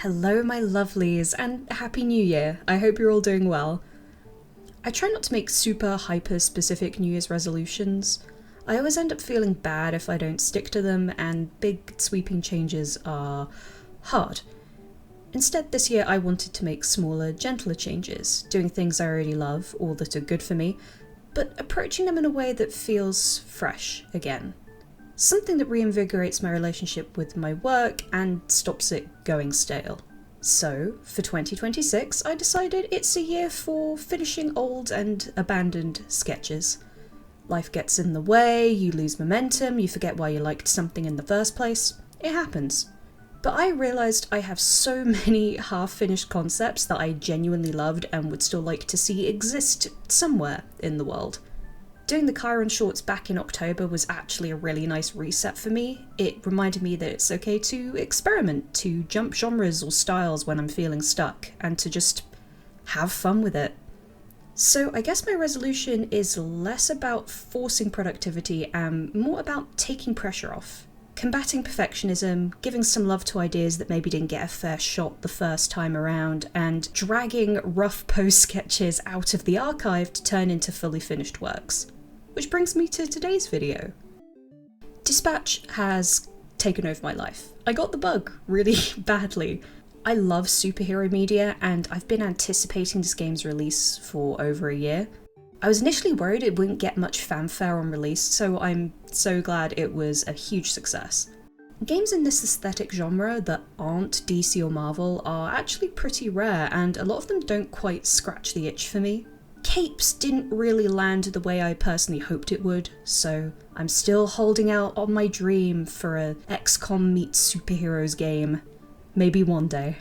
Hello, my lovelies, and Happy New Year. I hope you're all doing well. I try not to make super hyper-specific New Year's resolutions. I always end up feeling bad if I don't stick to them, and big, sweeping changes are hard. Instead, this year I wanted to make smaller, gentler changes, doing things I already love or that are good for me, but approaching them in a way that feels fresh again. Something that reinvigorates my relationship with my work and stops it going stale. So, for 2026, I decided it's a year for finishing old and abandoned sketches. Life gets in the way, you lose momentum, you forget why you liked something in the first place. It happens. But I realised I have so many half-finished concepts that I genuinely loved and would still like to see exist somewhere in the world. Doing the Chiron shorts back in October was actually a really nice reset for me. It reminded me that it's okay to experiment, to jump genres or styles when I'm feeling stuck, and to just have fun with it. So I guess my resolution is less about forcing productivity and more about taking pressure off. Combating perfectionism, giving some love to ideas that maybe didn't get a fair shot the first time around, and dragging rough pose sketches out of the archive to turn into fully finished works. Which brings me to today's video. Dispatch has taken over my life. I got the bug really badly. I love superhero media and I've been anticipating this game's release for over a year. I was initially worried it wouldn't get much fanfare on release, so I'm so glad it was a huge success. Games in this aesthetic genre that aren't DC or Marvel are actually pretty rare, and a lot of them don't quite scratch the itch for me. Capes didn't really land the way I personally hoped it would, so I'm still holding out on my dream for a XCOM meets superheroes game. Maybe one day.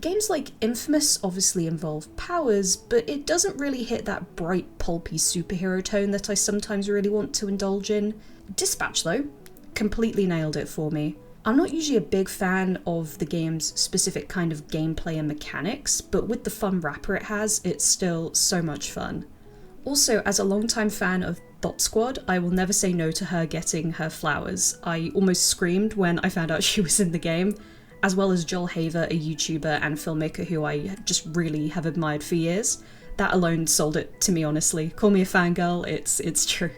Games like Infamous obviously involve powers, but it doesn't really hit that bright, pulpy superhero tone that I sometimes really want to indulge in. Dispatch, though, completely nailed it for me. I'm not usually a big fan of the game's specific kind of gameplay and mechanics, but with the fun wrapper it has, it's still so much fun. Also, as a longtime fan of Bot Squad, I will never say no to her getting her flowers. I almost screamed when I found out she was in the game, as well as Joel Haver, a YouTuber and filmmaker who I just really have admired for years. That alone sold it to me, honestly. Call me a fangirl, it's true.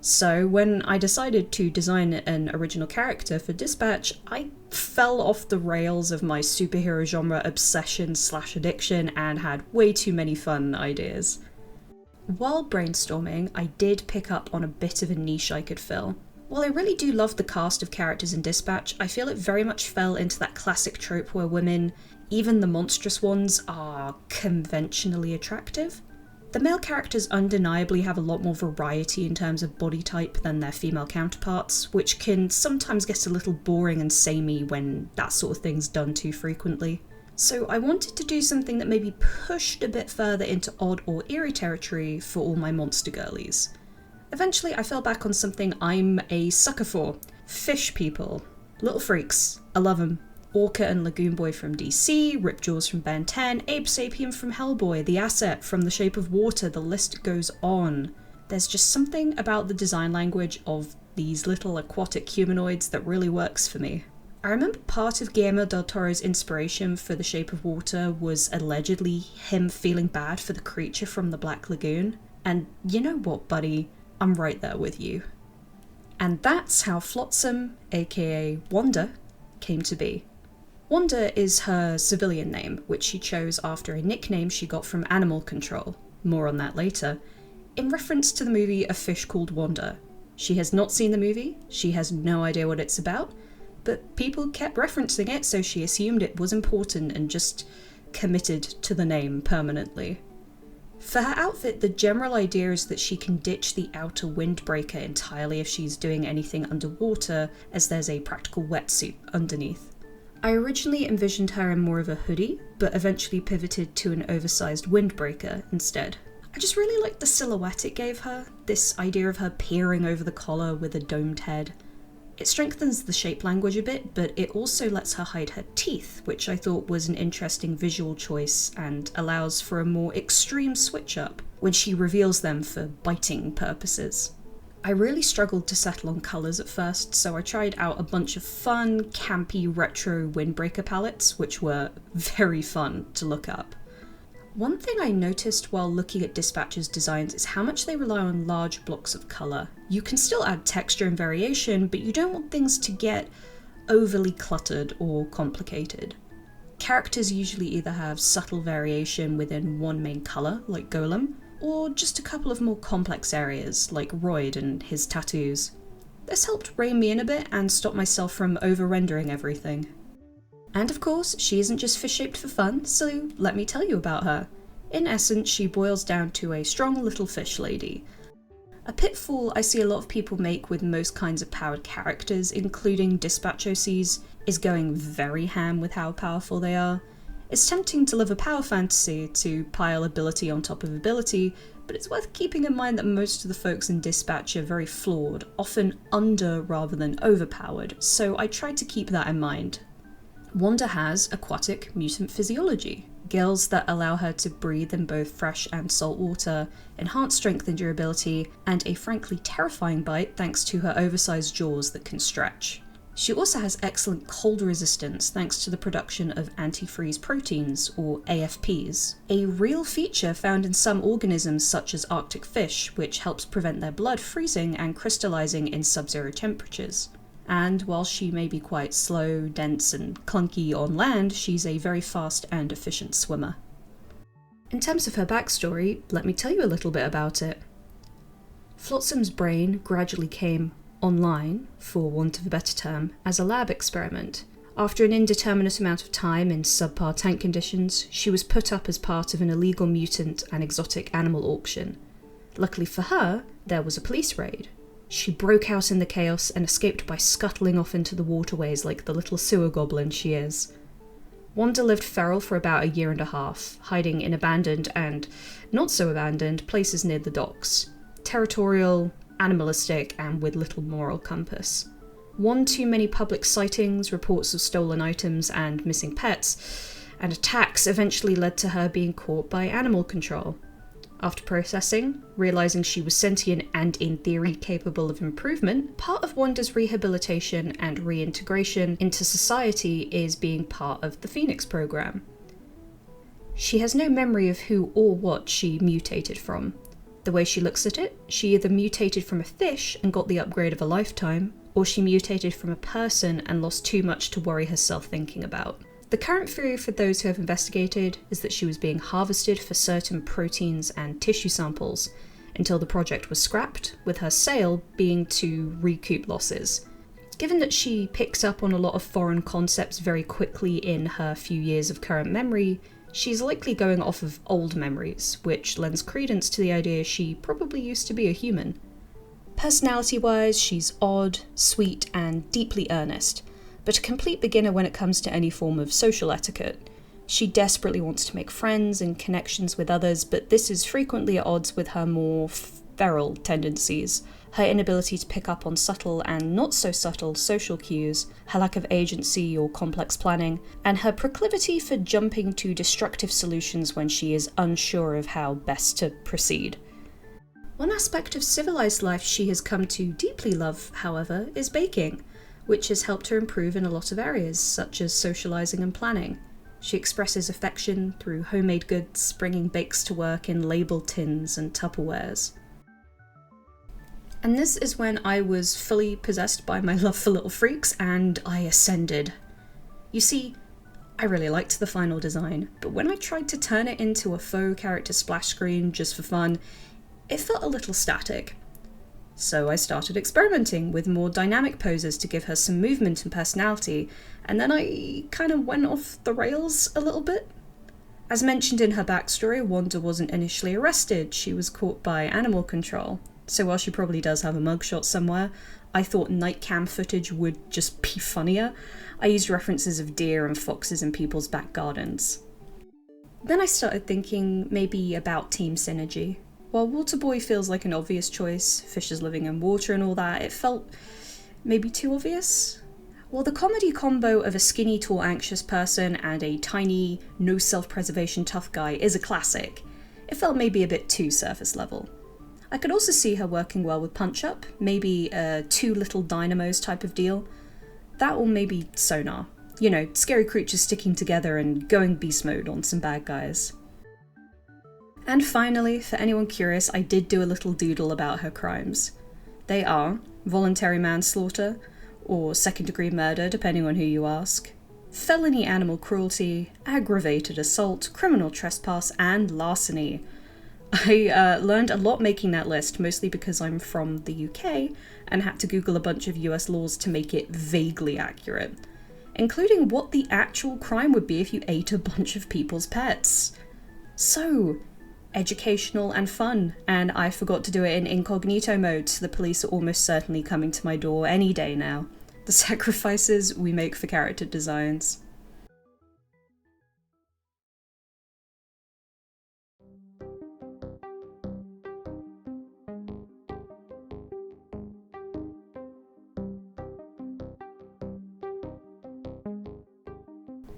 So when I decided to design an original character for Dispatch, I fell off the rails of my superhero genre obsession/addiction and had way too many fun ideas. While brainstorming, I did pick up on a bit of a niche I could fill. While I really do love the cast of characters in Dispatch, I feel it very much fell into that classic trope where women, even the monstrous ones, are conventionally attractive. The male characters undeniably have a lot more variety in terms of body type than their female counterparts, which can sometimes get a little boring and samey when that sort of thing's done too frequently. So I wanted to do something that maybe pushed a bit further into odd or eerie territory for all my monster girlies. Eventually I fell back on something I'm a sucker for. Fish people. Little freaks. I love them. Orca and Lagoon Boy from DC, Ripjaws from Ben 10, Ape Sapien from Hellboy, The Asset from The Shape of Water, the list goes on. There's just something about the design language of these little aquatic humanoids that really works for me. I remember part of Guillermo del Toro's inspiration for The Shape of Water was allegedly him feeling bad for the creature from the Black Lagoon. And you know what, buddy? I'm right there with you. And that's how Flotsam, aka Wanda, came to be. Wanda is her civilian name, which she chose after a nickname she got from Animal Control, more on that later, in reference to the movie A Fish Called Wanda. She has not seen the movie, she has no idea what it's about, but people kept referencing it, so she assumed it was important and just committed to the name permanently. For her outfit, the general idea is that she can ditch the outer windbreaker entirely if she's doing anything underwater, as there's a practical wetsuit underneath. I originally envisioned her in more of a hoodie, but eventually pivoted to an oversized windbreaker instead. I just really liked the silhouette it gave her, this idea of her peering over the collar with a domed head. It strengthens the shape language a bit, but it also lets her hide her teeth, which I thought was an interesting visual choice and allows for a more extreme switch up when she reveals them for biting purposes. I really struggled to settle on colours at first, so I tried out a bunch of fun, campy, retro windbreaker palettes, which were very fun to look up. One thing I noticed while looking at Dispatch's designs is how much they rely on large blocks of colour. You can still add texture and variation, but you don't want things to get overly cluttered or complicated. Characters usually either have subtle variation within one main colour, like Golem, or just a couple of more complex areas, like Royd and his tattoos. This helped rein me in a bit and stop myself from over-rendering everything. And of course, she isn't just fish-shaped for fun, so let me tell you about her. In essence, she boils down to a strong little fish lady. A pitfall I see a lot of people make with most kinds of powered characters, including Dispatch OCs, is going very ham with how powerful they are. It's tempting to live a power fantasy, to pile ability on top of ability, but it's worth keeping in mind that most of the folks in Dispatch are very flawed, often under rather than overpowered, so I tried to keep that in mind. Wanda has aquatic mutant physiology, gills that allow her to breathe in both fresh and salt water, enhanced strength and durability, and a frankly terrifying bite thanks to her oversized jaws that can stretch. She also has excellent cold resistance thanks to the production of antifreeze proteins, or AFPs, a real feature found in some organisms such as Arctic fish, which helps prevent their blood freezing and crystallizing in sub-zero temperatures. And while she may be quite slow, dense, and clunky on land, she's a very fast and efficient swimmer. In terms of her backstory, let me tell you a little bit about it. Flotsam's brain gradually came online, for want of a better term, as a lab experiment. After an indeterminate amount of time in subpar tank conditions, she was put up as part of an illegal mutant and exotic animal auction. Luckily for her, there was a police raid. She broke out in the chaos and escaped by scuttling off into the waterways like the little sewer goblin she is. Wanda lived feral for about a year and a half, hiding in abandoned and not so abandoned places near the docks. Territorial, animalistic, and with little moral compass. One too many public sightings, reports of stolen items and missing pets, and attacks eventually led to her being caught by animal control. After processing, realising she was sentient and in theory capable of improvement, part of Wanda's rehabilitation and reintegration into society is being part of the Phoenix program. She has no memory of who or what she mutated from. The way she looks at it, she either mutated from a fish and got the upgrade of a lifetime, or she mutated from a person and lost too much to worry herself thinking about. The current theory for those who have investigated is that she was being harvested for certain proteins and tissue samples, until the project was scrapped, with her sale being to recoup losses. Given that she picks up on a lot of foreign concepts very quickly in her few years of current memory, she's likely going off of old memories, which lends credence to the idea she probably used to be a human. Personality-wise, she's odd, sweet, and deeply earnest, but a complete beginner when it comes to any form of social etiquette. She desperately wants to make friends and connections with others, but this is frequently at odds with her more feral tendencies, her inability to pick up on subtle and not so subtle social cues, her lack of agency or complex planning, and her proclivity for jumping to destructive solutions when she is unsure of how best to proceed. One aspect of civilized life she has come to deeply love, however, is baking, which has helped her improve in a lot of areas, such as socializing and planning. She expresses affection through homemade goods, bringing bakes to work in labeled tins and Tupperwares. And this is when I was fully possessed by my love for little freaks, and I ascended. You see, I really liked the final design, but when I tried to turn it into a faux character splash screen just for fun, it felt a little static. So I started experimenting with more dynamic poses to give her some movement and personality, and then I kind of went off the rails a little bit. As mentioned in her backstory, Wanda wasn't initially arrested, she was caught by animal control. So while she probably does have a mugshot somewhere, I thought night cam footage would just be funnier. I used references of deer and foxes in people's back gardens. Then I started thinking maybe about team synergy. While Waterboy feels like an obvious choice, fishes living in water and all that, it felt maybe too obvious. While the comedy combo of a skinny, tall, anxious person and a tiny, no self-preservation tough guy is a classic, it felt maybe a bit too surface level. I could also see her working well with Punch Up, maybe a two little dynamos type of deal. That or maybe Sonar. You know, scary creatures sticking together and going beast mode on some bad guys. And finally, for anyone curious, I did do a little doodle about her crimes. They are voluntary manslaughter, or second-degree murder, depending on who you ask, felony animal cruelty, aggravated assault, criminal trespass, and larceny. I learned a lot making that list, mostly because I'm from the UK and had to Google a bunch of US laws to make it vaguely accurate, including what the actual crime would be if you ate a bunch of people's pets. So, educational and fun, and I forgot to do it in incognito mode, so the police are almost certainly coming to my door any day now. The sacrifices we make for character designs.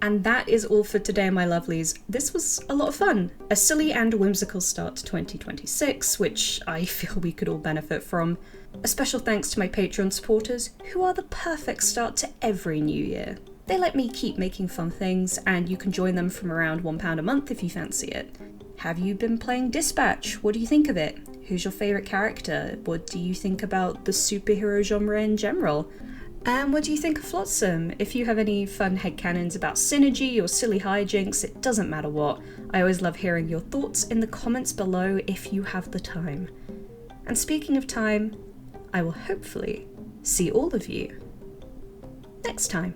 And that is all for today, my lovelies. This was a lot of fun. A silly and whimsical start to 2026, which I feel we could all benefit from. A special thanks to my Patreon supporters, who are the perfect start to every new year. They let me keep making fun things, and you can join them from around £1 a month if you fancy it. Have you been playing Dispatch? What do you think of it? Who's your favourite character? What do you think about the superhero genre in general? And what do you think of Flotsam? If you have any fun headcanons about synergy or silly hijinks, it doesn't matter what. I always love hearing your thoughts in the comments below if you have the time. And speaking of time, I will hopefully see all of you next time.